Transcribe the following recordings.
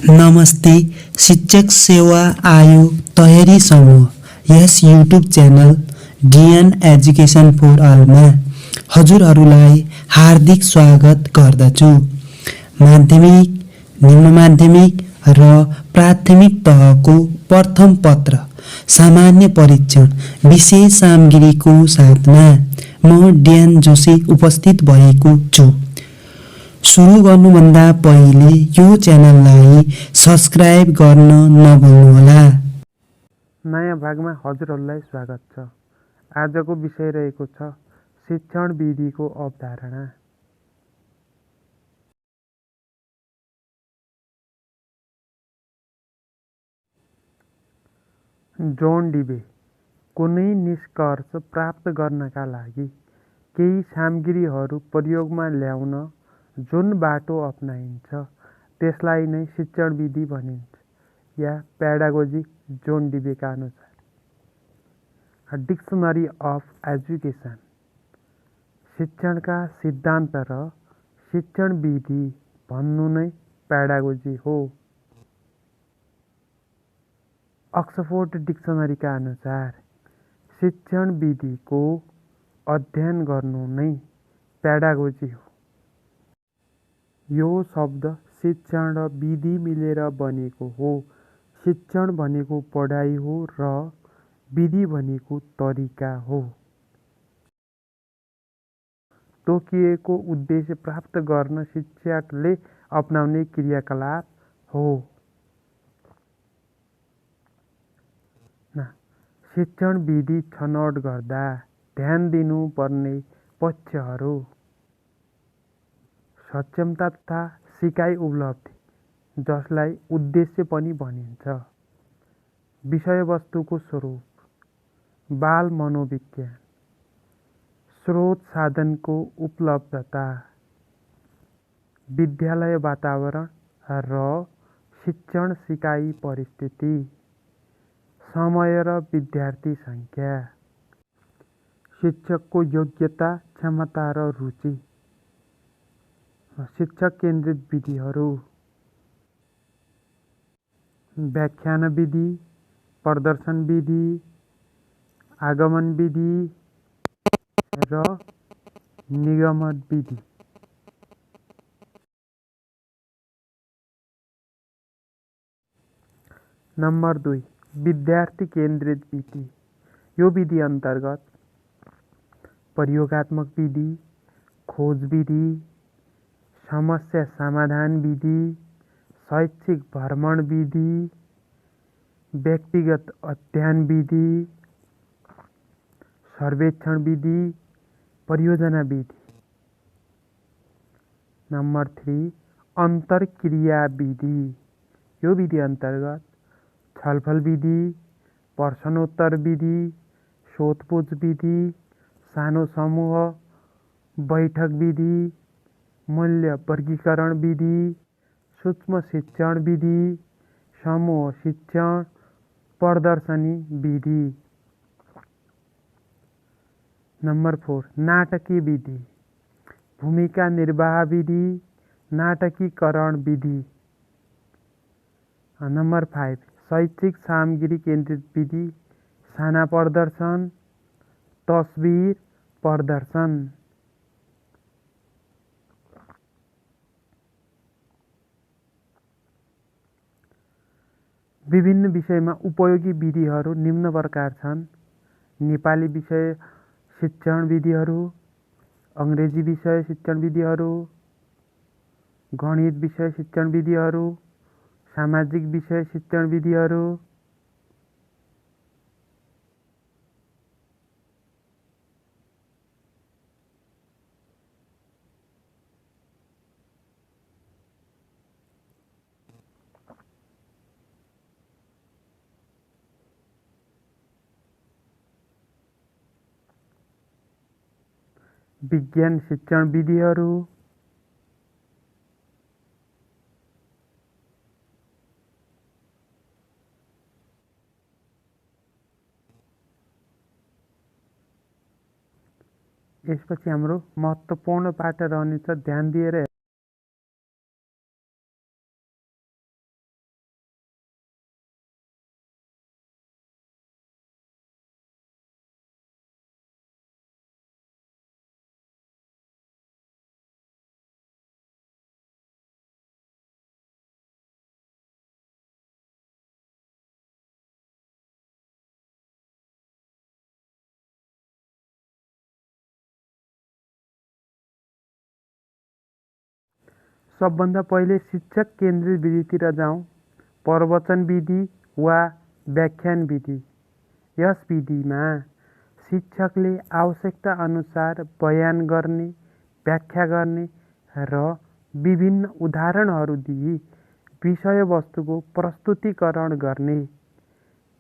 नमस्ते शिक्षक सेवा आयोग तयारी समूह यस YouTube channel DN education for अलमा हजुरहरूलाई हार्दिक स्वागत गर्दछु। माध्यमिक, निम्न माध्यमिक र प्राथमिक तहको प्रथम पत्र सामान्य परीक्षण विशेष सामग्रीको साथमा म डिएन जोशी उपस्थित भएको छु। सुरु गर्नुभन्दा पहिले यो च्यानललाई सब्स्क्राइब गर्न नभुल्नुहोला। नयाँ भागमा हजुरहरूलाई स्वागत छ। आजको विषय रहेको छ शिक्षण विधिको अवधारणा। जोन डिबे कुनै निष्कर्ष प्राप्त गर्नका लागि केही सामग्रीहरू प्रयोगमा ल्याउन जुन बाटो अपनाइन्छ त्यसलाई नै शिक्षण विधि भनिन्छ या पेडागोजी। जोन डिबेका अनुसार डिक्सनरी अफ एजुकेसन शिक्षणका सिद्धान्त र शिक्षण विधि भन्नु नै पेडागोजी हो। अक्सफोर्ड डिक्सनरीका अनुसार शिक्षण विधिको अध्ययन गर्नु नै पेडागोजी हो। यो शब्द शिक्षण र विधि मिलेर बनेको हो। शिक्षण भनेको पढाइ हो र विधि भनेको तरिका हो। तोकिएको उद्देश्य प्राप्त गर्न शिक्षकले अपनाउने क्रियाकलाप हो। शिक्षण विधि छनौट गर्दा ध्यान दिनुपर्ने पक्षहरू सक्षमता तथा सिकाइ उपलब्धि जसलाई उद्देश्य पनि भनिन्छ, विषयवस्तुको स्वरूप, बाल मनोविज्ञान, स्रोत साधनको उपलब्धता, विद्यालय वातावरण र शिक्षण सिकाइ परिस्थिति, समय र विद्यार्थी सङ्ख्या, शिक्षकको योग्यता, क्षमता र रुचि, शिक्षक केन्द्रित विधिहरू, व्याख्यान विधि, प्रदर्शन विधि, आगमन विधि र निगमन विधि। नम्बर 2 विद्यार्थी केन्द्रित विधि। यो विधि अन्तर्गत प्रयोगात्मक विधि, खोज विधि, समस्या समाधान विधि, शैक्षिक भ्रमण विधि, व्यक्तिगत अध्ययन विधि, सर्वेक्षण विधि, परियोजना विधि। नम्बर 3 अन्तर्क्रिया विधि। यो विधि अन्तर्गत छलफल विधि, प्रश्नोत्तर विधि, सोधपुछ विधि, सानो समूह बैठक विधि, मूल्य वर्गीकरण विधि, सूक्ष्म शिक्षण विधि, समूह शिक्षण, प्रदर्शनी विधि। नम्बर 4 नाटकीय विधि, भूमिका निर्वाह विधि, नाटकीकरण विधि। नम्बर 5 शैक्षिक सामग्री केन्द्रित विधि, साना प्रदर्शन, तस्बिर प्रदर्शन। विभिन्न विषयमा उपयोगी विधिहरू निम्न प्रकार छन्। नेपाली विषय शिक्षण विधिहरू, अङ्ग्रेजी विषय शिक्षण विधिहरू, गणित विषय शिक्षण विधिहरू, सामाजिक विषय शिक्षण विधिहरू। विज्ञान शिक्षण विधिहरू, यसपछि हाम्रो महत्त्वपूर्ण पाठ रहनेछ। ध्यान दिएर सबभन्दा पहिले शिक्षक केन्द्रित विधितिर जाउँ। प्रवचन विधि वा व्याख्यान विधि। यस विधिमा शिक्षकले आवश्यकता अनुसार बयान गर्ने, व्याख्या गर्ने र विभिन्न उदाहरणहरू दिई विषयवस्तुको प्रस्तुतीकरण गर्ने,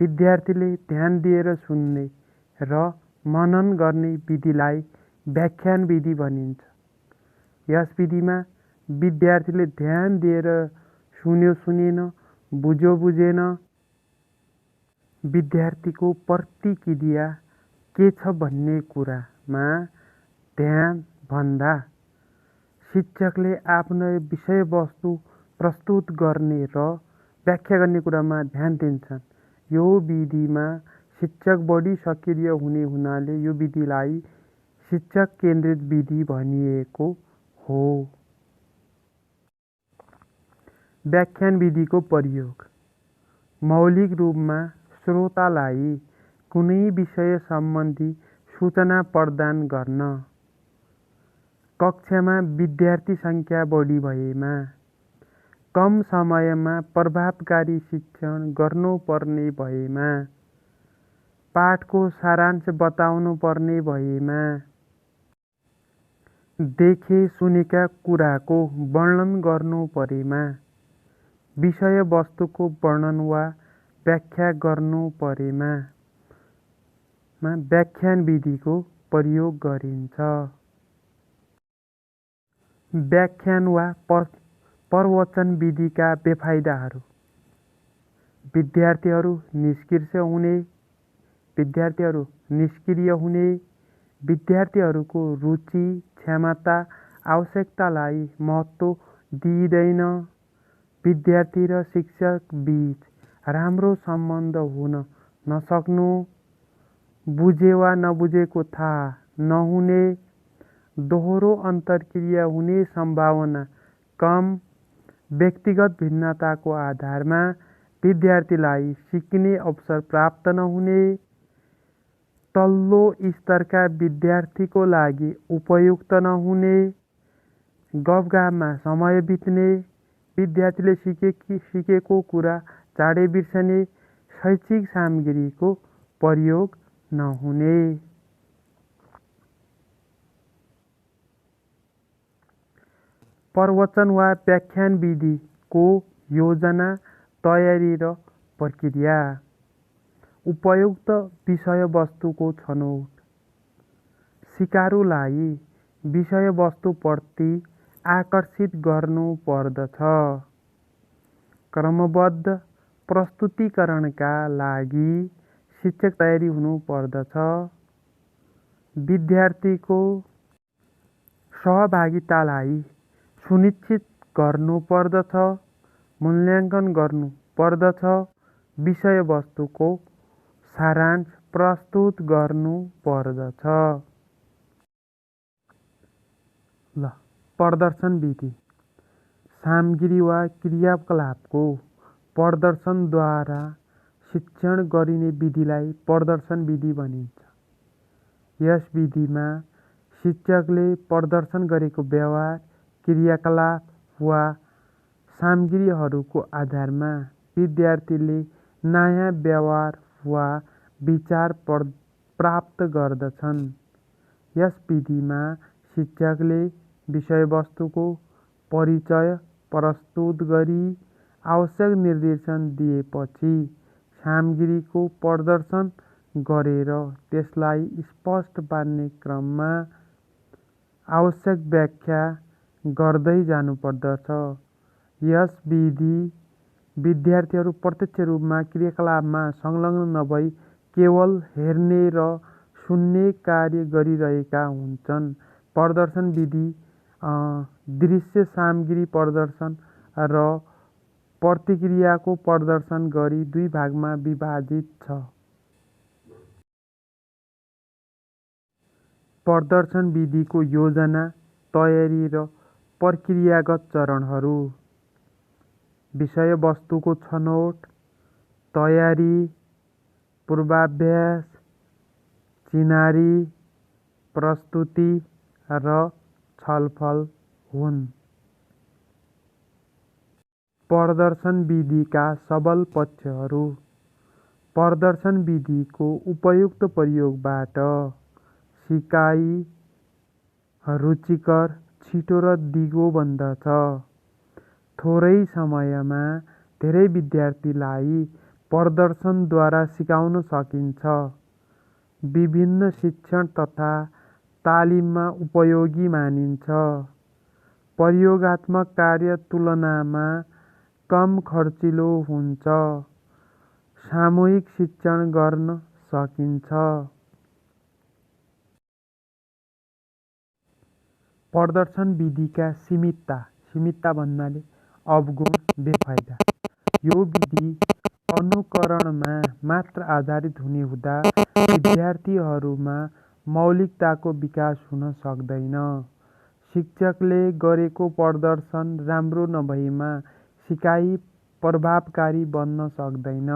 विद्यार्थीले ध्यान दिएर सुन्ने र मनन गर्ने विधिलाई व्याख्यान विधि भनिन्छ। यस विधिमा विद्यार्थीले ध्यान दिएर सुन्यो सुनेन, बुझ्यो बुझेन, विद्यार्थीको प्रतिक्रिया के छ भन्ने कुरामा ध्यान भन्दा शिक्षकले आफ्नो विषयवस्तु प्रस्तुत गर्ने र व्याख्या गर्ने कुरामा ध्यान दिन्छन्। यो विधिमा शिक्षक बढी सक्रिय हुने हुनाले यो विधिलाई शिक्षक केन्द्रित विधि भनिएको हो। व्याख्यान विधिको प्रयोग। मौलिक रूपमा श्रोतालाई कुनै विषय सम्बन्धी सूचना प्रदान गर्न, कक्षामा विद्यार्थी सङ्ख्या बढी भएमा, कम समयमा प्रभावकारी शिक्षण गर्नुपर्ने भएमा, पाठको सारांश बताउनु पर्ने भएमा, देखे सुनेका कुराको वर्णन गर्नु परेमा, विषयवस्तुको वर्णन वा व्याख्या गर्नु परेमा व्याख्यान विधिको प्रयोग गरिन्छ। व्याख्यान वा प्रवचन विधिका बेफाइदाहरू। विद्यार्थीहरू निष्क्रिय हुने, विद्यार्थीहरूको रुचि, क्षमता, आवश्यकतालाई महत्त्व दिइँदैन, विद्यार्थी र शिक्षक बीच राम्रो सम्बन्ध हुन नसक्नु, बुझे वा नबुझेको थाहा नहुने, दोहोरो अन्तर्क्रिया हुने सम्भावना कम, व्यक्तिगत भिन्नताको आधारमा विद्यार्थीलाई सिक्ने अवसर प्राप्त नहुने, तल्लो स्तरका विद्यार्थीको लागि उपयुक्त नहुने, गफगाफमा समय बित्ने, विद्यार्थीले सिकेको कुरा चाँडै बिर्सने, शैक्षिक सामग्रीको प्रयोग नहुने। प्रवचन वा व्याख्यान विधिको योजना, तयारी र प्रक्रिया। उपयुक्त विषयवस्तुको छनौट। सिकारुलाई विषयवस्तुप्रति आकर्षित गर्नु पर्दछ। क्रमबद्ध प्रस्तुतीकरणका लागि शिक्षक तयारी हुनु पर्दछ। विद्यार्थीको सहभागितालाई सुनिश्चित गर्नु पर्दछ। मूल्याङ्कन गर्नु पर्दछ। विषयवस्तुको सारांश प्रस्तुत गर्नु पर्दछ। प्रदर्शन विधि। सामग्री वा क्रियाकलापको प्रदर्शनद्वारा शिक्षण गरिने विधिलाई प्रदर्शन विधि भनिन्छ। यस विधिमा शिक्षकले प्रदर्शन गरेको व्यवहार, क्रियाकलाप वा सामग्रीहरूको आधारमा विद्यार्थीले नयाँ व्यवहार वा विचार प्राप्त गर्दछन्। यस विधिमा शिक्षकले विषयवस्तुको परिचय प्रस्तुत गरी आवश्यक निर्देशन दिएपछि सामग्रीको प्रदर्शन गरेर त्यसलाई स्पष्ट पार्ने क्रममा आवश्यक व्याख्या गर्दै जानुपर्दछ। यस विधि विद्यार्थीहरू प्रत्यक्ष रूपमा क्रियाकलापमा संलग्न नभई केवल हेर्ने र सुन्ने कार्य गरिरहेका हुन्छन्। प्रदर्शन विधि दृश्य सामग्री प्रदर्शन र प्रतिक्रियाको प्रदर्शन गरी दुई भागमा विभाजित छ। प्रदर्शन विधिको योजना, तयारी र प्रक्रियागत चरणहरू। विषयवस्तुको छनौट, तयारी, पूर्वाभ्यास, चिनारी, प्रस्तुति र छलफल हुन्। प्रदर्शन विधिका सबल पक्षहरू। प्रदर्शन विधिको उपयुक्त प्रयोगबाट सिकाइ रुचिकर, छिटो र दिगो बन्दछ। थोरै समयमा धेरै विद्यार्थीलाई प्रदर्शनद्वारा सिकाउन सकिन्छ। विभिन्न शिक्षण तथा तालिममा उपयोगी मानिन्छ। प्रयोगात्मक कार्य तुलनामा कम खर्चिलो हुन्छ। सामूहिक शिक्षण गर्न सकिन्छ। प्रदर्शन विधिका सीमितता भन्नाले अवगुण, बेफाइदा। यो विधि अनुकरणमा मात्र आधारित हुने हुँदा विद्यार्थीहरूमा मौलिकताको विकास हुन सक्दैन। शिक्षकले गरेको प्रदर्शन राम्रो नभएमा सिकाइ प्रभावकारी बन्न सक्दैन।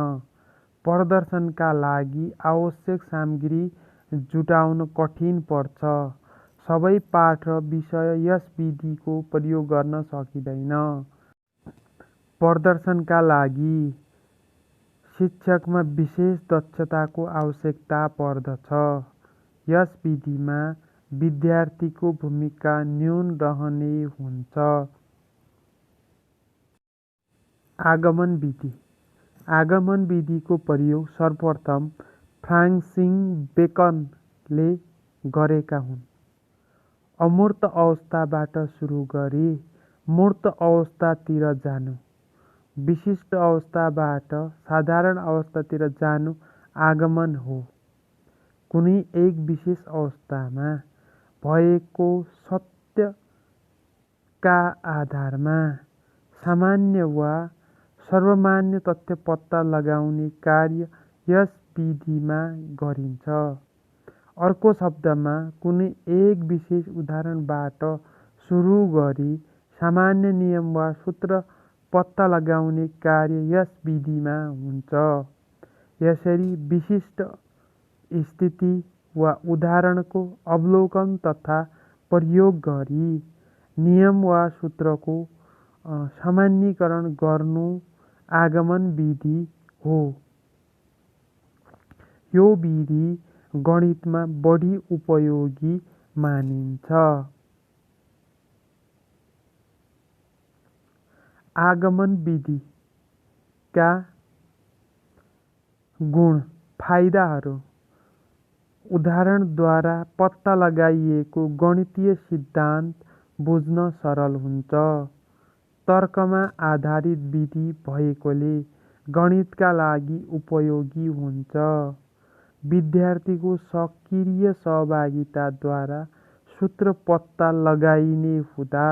प्रदर्शनका लागि आवश्यक सामग्री जुटाउन कठिन पर्छ। सबै पाठ र विषय यस विधिको प्रयोग गर्न सकिँदैन। प्रदर्शनका लागि शिक्षकमा विशेष दक्षताको आवश्यकता पर्दछ। यस विधिमा विद्यार्थीको भूमिका न्यून रहने हुन्छ। आगमन विधि। आगमन विधिको प्रयोग सर्वप्रथम फ्रान्सिस बेकनले गरेका हुन्। अमूर्त अवस्थाबाट सुरु गरी मूर्त अवस्थातिर जानु, विशिष्ट अवस्थाबाट साधारण अवस्थातिर जानु आगमन हो। कुनै एक विशेष अवस्थामा भएको सत्यका आधारमा सामान्य वा सर्वमान्य तथ्य पत्ता लगाउने कार्य यस विधिमा गरिन्छ। अर्को शब्दमा, कुनै एक विशेष उदाहरणबाट सुरु गरी सामान्य नियम वा सूत्र पत्ता लगाउने कार्य यस विधिमा हुन्छ। यसरी विशिष्ट स्थिति वा उदाहरणको अवलोकन तथा प्रयोग गरी नियम वा सूत्रको सामान्यीकरण गर्नु आगमन विधि हो। यो विधि गणितमा बढी उपयोगी मानिन्छ। आगमन विधिका गुण, फाइदाहरू। उदाहरणद्वारा पत्ता लगाइएको गणितीय सिद्धान्त बुझ्न सरल हुन्छ। तर्कमा आधारित विधि भएकोले गणितका लागि उपयोगी हुन्छ। विद्यार्थीको सक्रिय सहभागिताद्वारा सूत्र पत्ता लगाइने हुँदा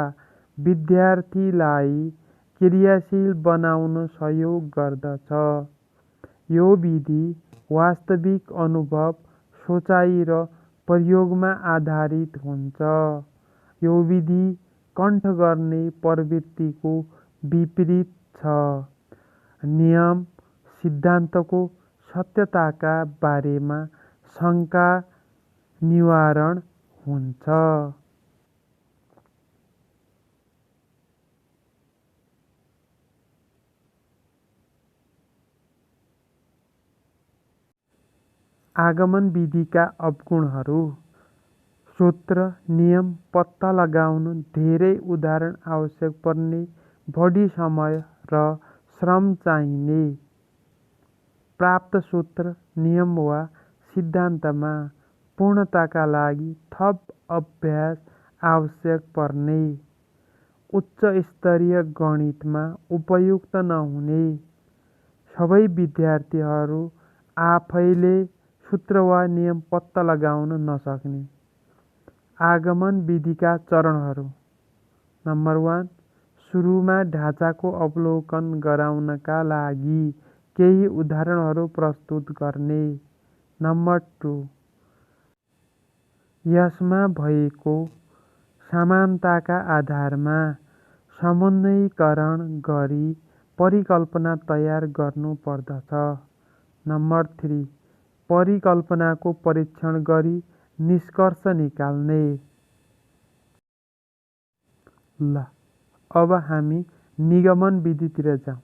विद्यार्थीलाई क्रियाशील बनाउन सहयोग गर्दछ। यो विधि वास्तविक अनुभव, सोचाइ र प्रयोगमा आधारित हुन्छ। यो विधि कण्ठ गर्ने प्रवृत्तिको विपरीत छ। नियम, सिद्धान्तको सत्यताका बारेमा शङ्का निवारण हुन्छ। आगमन विधिका अवगुणहरू। सूत्र, नियम पत्ता लगाउन धेरै उदाहरण आवश्यक पर्ने, बढी समय र श्रम चाहिने। प्राप्त सूत्र, नियम वा सिद्धान्तमा पूर्णताका लागि थप अभ्यास आवश्यक पर्ने। उच्च स्तरीय गणितमा उपयुक्त नहुने। सबै विद्यार्थीहरू आफैले सूत्र वा नियम पत्ता लगाउन नसक्ने। आगमन विधिका चरणहरू। नम्बर 1, सुरुमा ढाँचाको अवलोकन गराउनका लागि केही उदाहरणहरू प्रस्तुत गर्ने। नम्बर 2, यसमा भएको समानताका आधारमा समन्वयीकरण गरी परिकल्पना तयार गर्नु पर्दछ। नम्बर 3, परिकल्पनाको परीक्षण गरी निष्कर्ष निकाल्ने। ल अब हामी निगमन विधितिर जाउँ।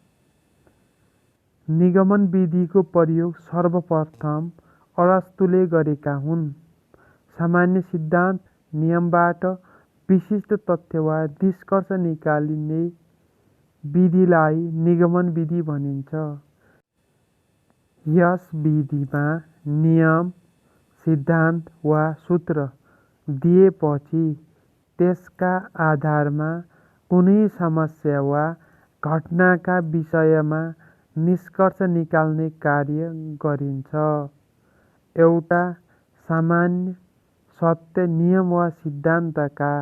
निगमन विधिको प्रयोग सर्वप्रथम अरस्तुले गरेका हुन्। सामान्य सिद्धान्त नियमबाट विशिष्ट तथ्य वा निष्कर्ष निकालिने विधिलाई निगमन विधि भनिन्छ। यस विधिमा नियम, सिद्धान्त वा सूत्र दिएपछि त्यसका आधारमा कुनै समस्या वा घटनाका विषयमा निष्कर्ष निकाल्ने कार्य गरिन्छ। एउटा सामान्य सत्य नियम वा सिद्धान्तका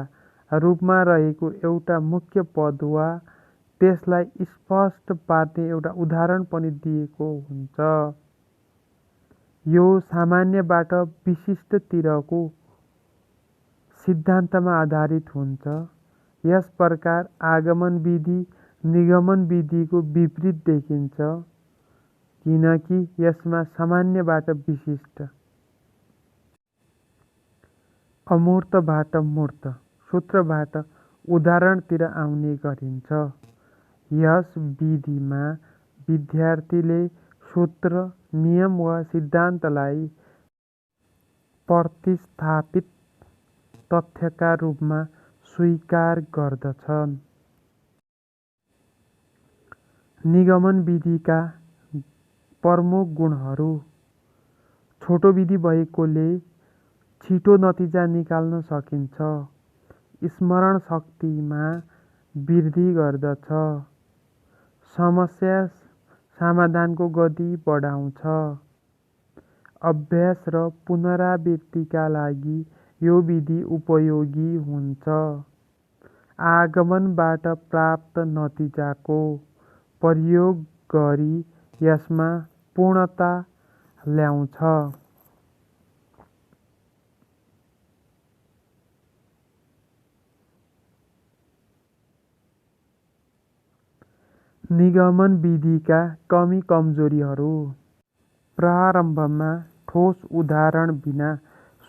रूपमा रहेको एउटा मुख्य पद वा त्यसलाई स्पष्ट पार्ने एउटा उदाहरण पनि दिएको हुन्छ। यो सामान्यबाट विशिष्टतिरको सिद्धान्तमा आधारित हुन्छ। यस प्रकार आगमन विधि निगमन विधिको विपरीत देखिन्छ, किनकि यसमा सामान्यबाट विशिष्ट, अमूर्तबाट मूर्त, सूत्रबाट उदाहरणतिर आउने गरिन्छ। यस विधिमा विद्यार्थीले सूत्र, नियम वा सिद्धान्तलाई प्रतिस्थापित तथ्यका रूपमा स्वीकार गर्दछन्। निगमन विधिका प्रमुख गुणहरू: छोटो विधि भएकोले छिटो नतिजा निकाल्न सकिन्छ, स्मरण शक्तिमा वृद्धि गर्दछ, समस्या समाधानको गति बढाउँछ, अभ्यास र पुनरावृत्तिका लागि यो विधि उपयोगी हुन्छ, आगमनबाट प्राप्त नतिजाको प्रयोग गरी यसमा पूर्णता ल्याउँछ। निगमन विधिका कमी कमजोरीहरू: प्रारम्भमा ठोस उदाहरण बिना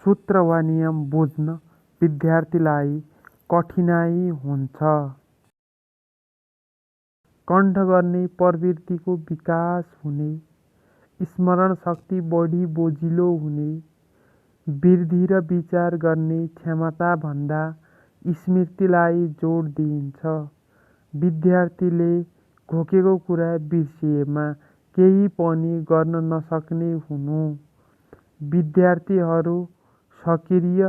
सूत्र वा नियम बुझ्न विद्यार्थीलाई कठिनाइ हुन्छ। कण्ठ गर्ने प्रवृत्तिको विकास हुने, स्मरण शक्ति बढी बोझिलो हुने, वृद्धि र विचार गर्ने क्षमताभन्दा स्मृतिलाई जोड दिइन्छ। विद्यार्थीले घोकेको कुरा बिर्सिएमा केही पनि गर्न नसक्ने हुनु, विद्यार्थीहरू सक्रिय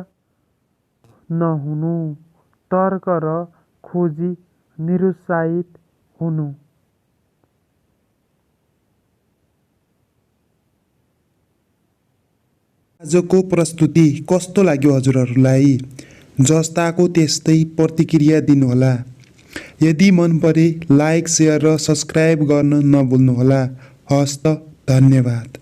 नहुनु, तर्क र खोजी निरुत्साहित हुनु। आजको प्रस्तुति कस्तो लाग्यो हजुरहरूलाई? जस्ताको त्यस्तै प्रतिक्रिया दिनुहोला। यदि मन परे लाइक, सेयर र सब्स्क्राइब गर्न नभुल्नुहोला। हस्त, धन्यवाद।